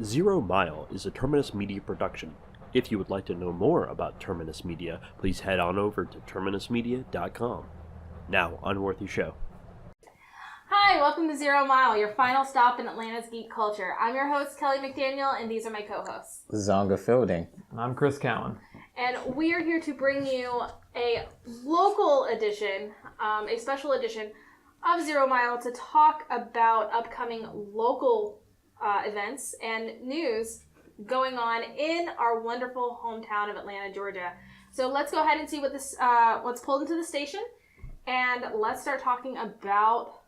Zero Mile is a Terminus Media production. If you would like to know more about Terminus Media, please head on over to terminusmedia.com. Now, on with your show. Hi, welcome to Zero Mile, your final stop in Atlanta's geek culture. I'm your host, Kelly McDaniel, and these are my co-hosts. Zonga Fielding. I'm Chris Cowan. And we are here to bring you a local edition, a special edition of Zero Mile to talk about upcoming local events and news going on in our wonderful hometown of Atlanta, Georgia. So let's go ahead and see what's pulled into the station, and let's start talking about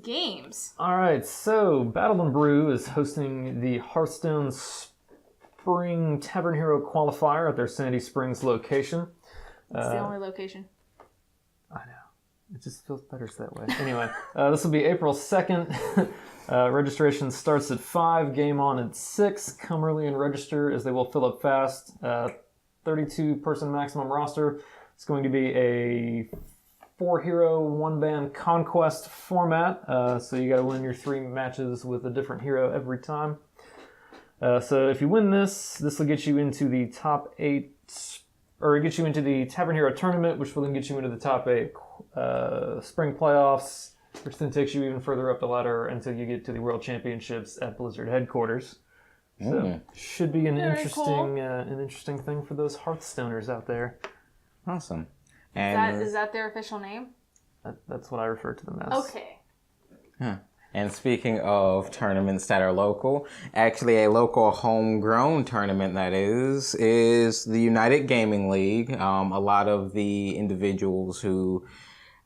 games. All right, so Battle and Brew is hosting the Hearthstone Spring Tavern Hero Qualifier at their Sandy Springs location. It's the only location. I know. It just feels better that way. Anyway, this will be April 2nd. Registration starts at 5, game on at 6. Come early and register as they will fill up fast. 32-person maximum roster. It's going to be a 4-hero, 1-band conquest format. So you got to win your 3 matches with a different hero every time. So if you win this will get you into the top 8, or get you into the Tavern Hero tournament, which will then get you into the top 8 spring playoffs, which then takes you even further up the ladder until you get to the World Championships at Blizzard headquarters. So should be an interesting thing for those Hearthstoners out there. Awesome. And Is that their official name? That's what I refer to them as. Okay. Huh. And speaking of tournaments that are local, actually a local homegrown tournament that is the United Gaming League. A lot of the individuals who,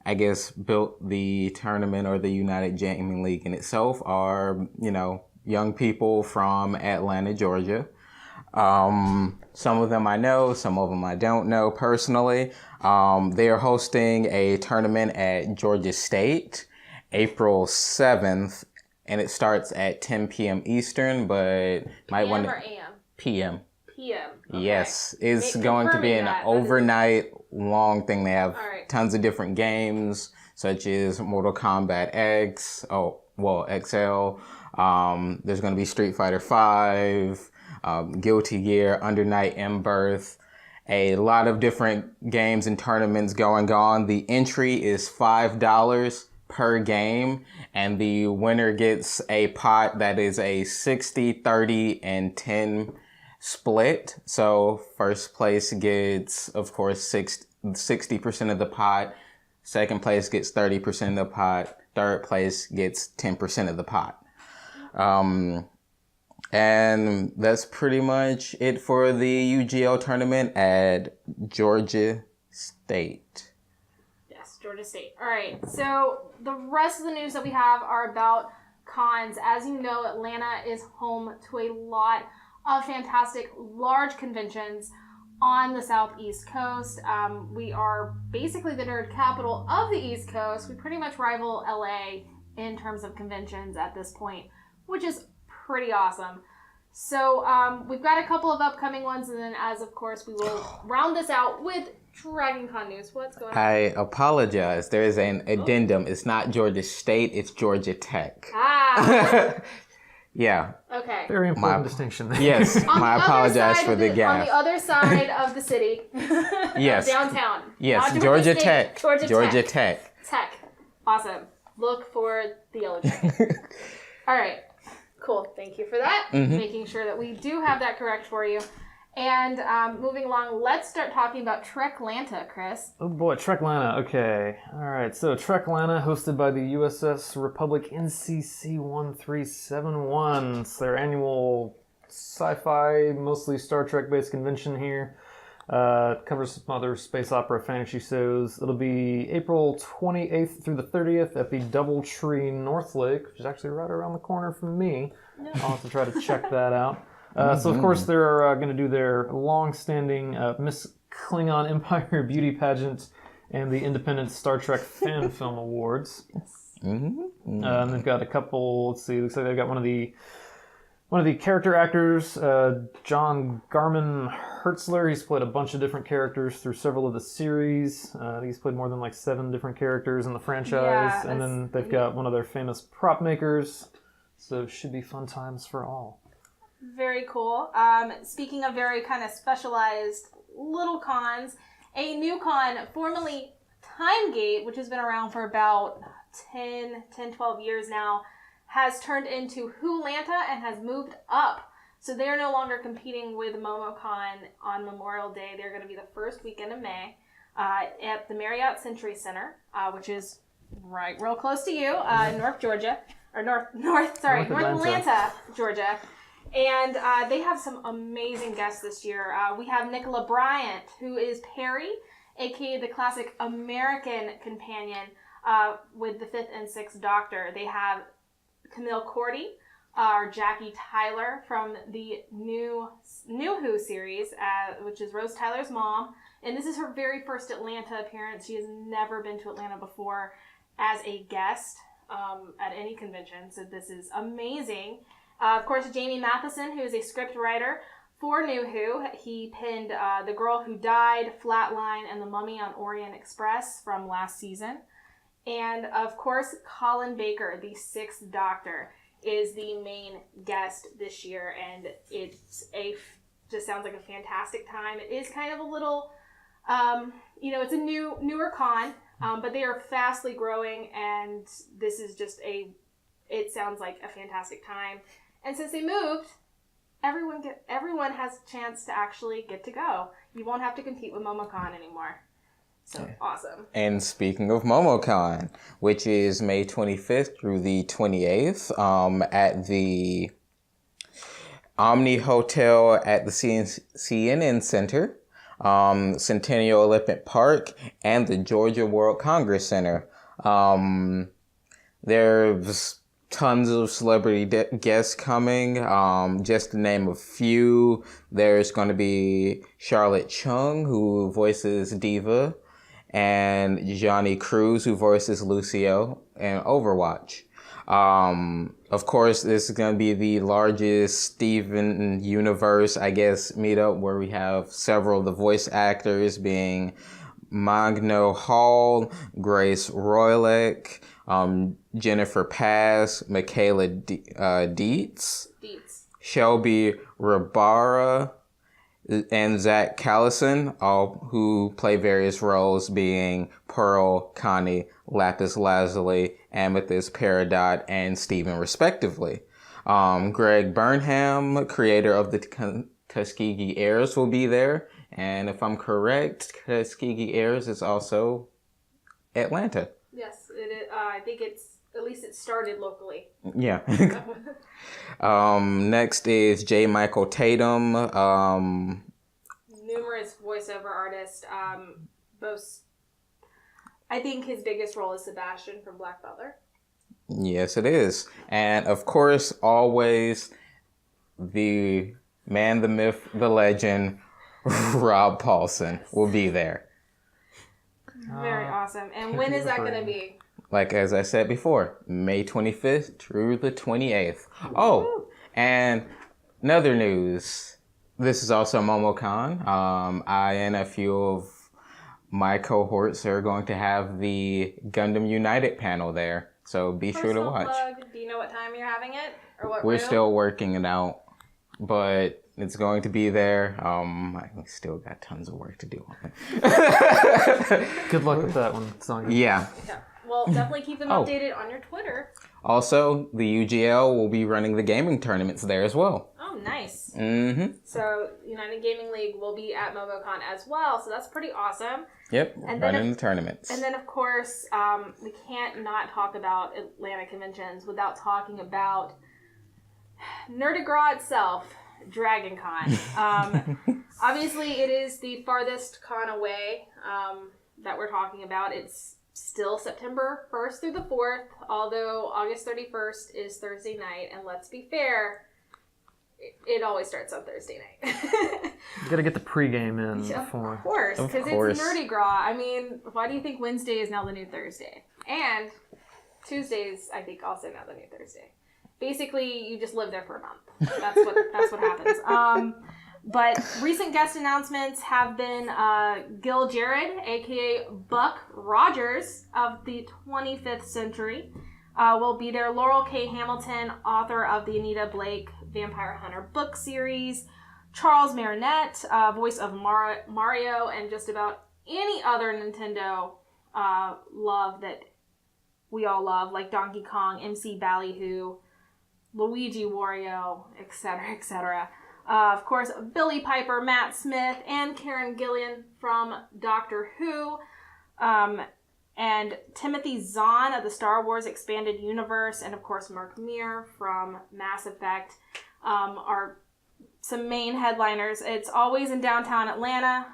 I guess, built the tournament or the United Gaming League in itself are, young people from Atlanta, Georgia. Some of them I know, some of them I don't know personally. They are hosting a tournament at Georgia State, April 7th, and it starts at 10 p.m. Eastern, but might want to... PM or AM? PM. PM. Okay. Yes, it's going to be an overnight long thing. They have tons of different games, such as Mortal Kombat X, XL. There's going to be Street Fighter 5, Guilty Gear, Under Night In-Birth, a lot of different games and tournaments going on. The entry is $5 per game, and the winner gets a pot that is a 60, 30, and 10 split. So first place gets, of course, 60% of the pot. Second place gets 30% of the pot. Third place gets 10% of the pot. And that's pretty much it for the UGL tournament at Georgia State. Yes, Georgia State. All right, so the rest of the news that we have are about cons. As you know, Atlanta is home to a lot of fantastic large conventions on the Southeast Coast. We are basically the nerd capital of the East Coast. We pretty much rival LA in terms of conventions at this point, which is pretty awesome. So we've got a couple of upcoming ones, and then as of course we will round this out with DragonCon news. What's going on? I apologize. There is an addendum. It's not Georgia State, it's Georgia Tech. Yeah. Okay. Very important distinction there. Yes. I apologize for the gap. On the other side of the city. Yes. Downtown. Yes. Not Georgia State, Tech. Georgia Tech. Tech. Awesome. Look for the yellow jacket. All right. Cool. Thank you for that. Making sure that we do have that correct for you. And moving along, let's start talking about Treklanta, Chris. Oh boy, Treklanta. Okay. All right. So Treklanta, hosted by the USS Republic NCC 1371. It's their annual sci-fi, mostly Star Trek-based convention here. Covers some other space opera fantasy shows. It'll be April 28th through the 30th at the Doubletree North Lake, which is actually right around the corner from me. Yeah. I'll have to try to check that out. So, of course, they're going to do their long-standing Miss Klingon Empire Beauty Pageant and the Independent Star Trek Fan Film Awards. And they've got a couple, let's see, looks like they've got one of the character actors, John Garman Hertzler. He's played a bunch of different characters through several of the series. He's played more than like 7 different characters in the franchise. And then they've got one of their famous prop makers. So it should be fun times for all. Very cool. Speaking of very kind of specialized little cons, a new con, formerly Timegate, which has been around for about 12 years now, has turned into Wholanta and has moved up. So they're no longer competing with MomoCon on Memorial Day. They're going to be the first weekend of May at the Marriott Century Center, which is right real close to you, North Atlanta, Georgia. And they have some amazing guests this year. We have Nicola Bryant, who is Perry, aka the classic American companion with the 5th and 6th Doctor. They have Camille Cordy, or Jackie Tyler from the new Who series, which is Rose Tyler's mom. And this is her very first Atlanta appearance. She has never been to Atlanta before as a guest at any convention. So this is amazing. Of course, Jamie Matheson, who is a script writer for New Who. He penned The Girl Who Died, Flatline, and The Mummy on Orient Express from last season. And of course, Colin Baker, the 6th Doctor, is the main guest this year, and just sounds like a fantastic time. It is kind of a little, it's a newer con, but they are fastly growing, and this is just it sounds like a fantastic time. And since they moved, everyone has a chance to actually get to go. You won't have to compete with MomoCon anymore. So awesome. And speaking of MomoCon, which is May 25th through the 28th, at the Omni Hotel at the CNN Center, Centennial Olympic Park, and the Georgia World Congress Center. There's tons of celebrity guests coming. Just to name a few, there's going to be Charlotte Chung, who voices Diva, and Johnny Cruz, who voices Lucio in Overwatch. Of course, this is going to be the largest Steven universe, I guess, meetup, where we have several of the voice actors being Magno Hall, Grace Roylek, Jennifer Paz, Michaela Dietz, Shelby Rabara, and Zach Callison, all who play various roles, being Pearl, Connie, Lapis Lazuli, Amethyst, Peridot, and Steven, respectively. Greg Burnham, creator of the Tuskegee Airs, will be there. And if I'm correct, Tuskegee Airs is also Atlanta. Yes, it is. I think at least it started locally. Yeah. Next is J. Michael Tatum. Numerous voiceover artists. I think his biggest role is Sebastian from Black Butler. Yes, it is. And of course, always the man, the myth, the legend, Rob Paulson will be there. Very awesome. And when is that going to be? Like, as I said before, May 25th through the 28th. Oh, and another news. This is also MomoCon. I and a few of my cohorts are going to have the Gundam United panel there. So be sure to watch. Do you know what time you're having it? Or what We're room? still working it out, but it's going to be there. I still got tons of work to do on it. Good luck with that one. It's not good. Yeah. Well, definitely keep them updated on your Twitter. Also, the UGL will be running the gaming tournaments there as well. Oh, nice. Mm-hmm. So, United Gaming League will be at MomoCon as well, so that's pretty awesome. Yep, running the tournaments. And then, of course, we can't not talk about Atlanta conventions without talking about Nerdigra itself, DragonCon. Obviously, it is the farthest con away that we're talking about. It's still September 1st through the 4th, although August 31st is Thursday night. And let's be fair, it always starts on Thursday night. You gotta get the pregame in before. Of course, because it's Nerdy Gras. I mean, why do you think Wednesday is now the new Thursday? And Tuesdays, I think, also now the new Thursday. Basically, you just live there for a month. That's what happens. But recent guest announcements have been Gil Jared, aka Buck Rogers of the 25th Century, will be there. Laurel K. Hamilton, author of the Anita Blake Vampire Hunter book series, Charles Marinette, voice of Mario, and just about any other Nintendo love that we all love, like Donkey Kong, MC Ballyhoo, Luigi Wario, etc., etc. Of course, Billy Piper, Matt Smith, and Karen Gillan from Doctor Who, and Timothy Zahn of the Star Wars Expanded Universe, and of course Mark Meer from Mass Effect are some main headliners. It's always in downtown Atlanta.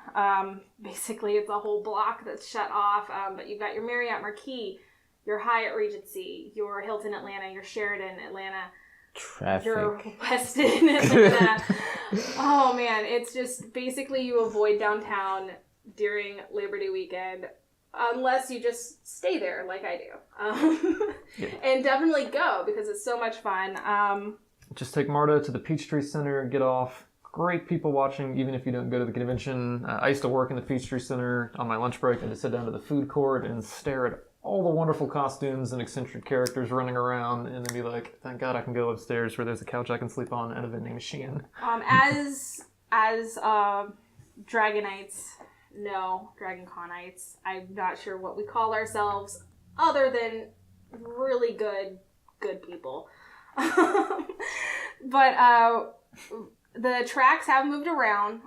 Basically, it's a whole block that's shut off, but you've got your Marriott Marquis, your Hyatt Regency, your Hilton Atlanta, your Sheraton Atlanta, Traffic. your Westin Atlanta. Oh man, it's just basically you avoid downtown during Labor Day weekend unless you just stay there like I do. And definitely go because it's so much fun. Just take Marta to the Peachtree Center, get off. Great people watching, even if you don't go to the convention. I used to work in the Peachtree Center on my lunch break and to sit down to the food court and stare at all the wonderful costumes and eccentric characters running around, and then be like, thank God I can go upstairs where there's a couch I can sleep on and a vending machine. As Dragonites, no, DragonConites, I'm not sure what we call ourselves other than really good people. But the tracks have moved around,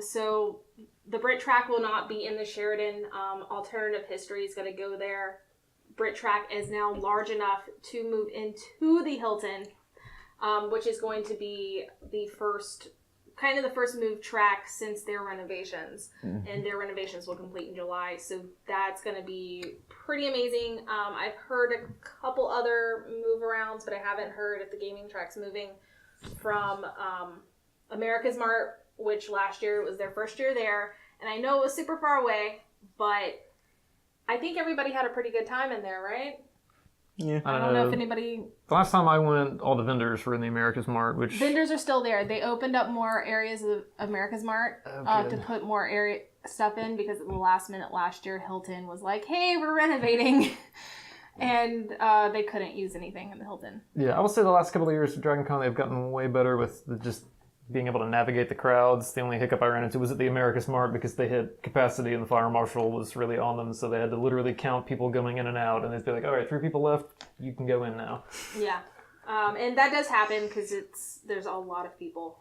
so the Brit track will not be in the Sheraton. Alternative History is going to go there. Brit track is now large enough to move into the Hilton, which is going to be the first move track since their renovations. Mm-hmm. And their renovations will complete in July. So that's going to be pretty amazing. I've heard a couple other move arounds, but I haven't heard if the gaming track's moving from America's Mart, which last year was their first year there. And I know it was super far away, but I think everybody had a pretty good time in there, right? Yeah. I don't know if anybody... The last time I went, all the vendors were in the America's Mart, which... Vendors are still there. They opened up more areas of America's Mart to put more area stuff in because at the last minute last year, Hilton was like, hey, we're renovating. And they couldn't use anything in the Hilton. Yeah, I will say the last couple of years of DragonCon, they've gotten way better with just being able to navigate the crowds. The only hiccup I ran into was at the America's Mart because they hit capacity and the fire marshal was really on them, so they had to literally count people going in and out, and they'd be like, all right, 3 people left, you can go in now. Yeah, and that does happen because there's a lot of people.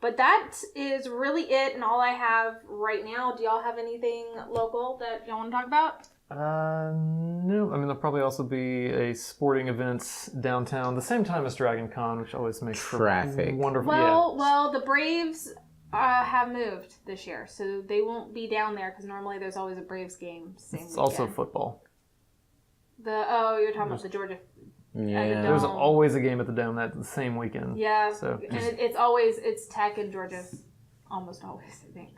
But that is really it and all I have right now. Do y'all have anything local that y'all want to talk about? No. I mean, there'll probably also be a sporting event downtown the same time as DragonCon, which always makes traffic wonderful. Well, the Braves have moved this year, so they won't be down there because normally there's always a Braves game. It's weekend. Also football. You're talking about the Georgia. Yeah, there's always a game at the Dome that same weekend. Yeah, so and it's Tech in Georgia, almost always. I think.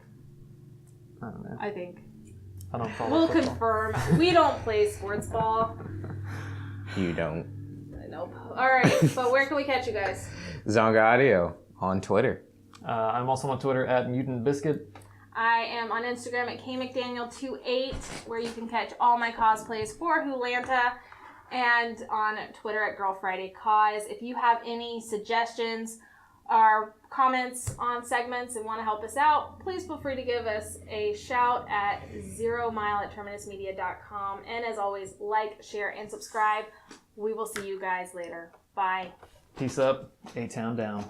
I don't know. I think. I don't follow We'll football. confirm. We don't play sports ball. You don't. Nope. All right, but where can we catch you guys? Zonga Audio on Twitter. I'm also on Twitter at Mutant Biscuit. I am on Instagram at KMcDaniel28, where you can catch all my cosplays for Wholanta, and on Twitter at Girl Friday Cause. If you have any suggestions or comments on segments and want to help us out, please feel free to give us a shout at 0mile@terminusmedia.com. And as always, like, share, and subscribe. We will see you guys later. Bye. Peace up. A-Town down.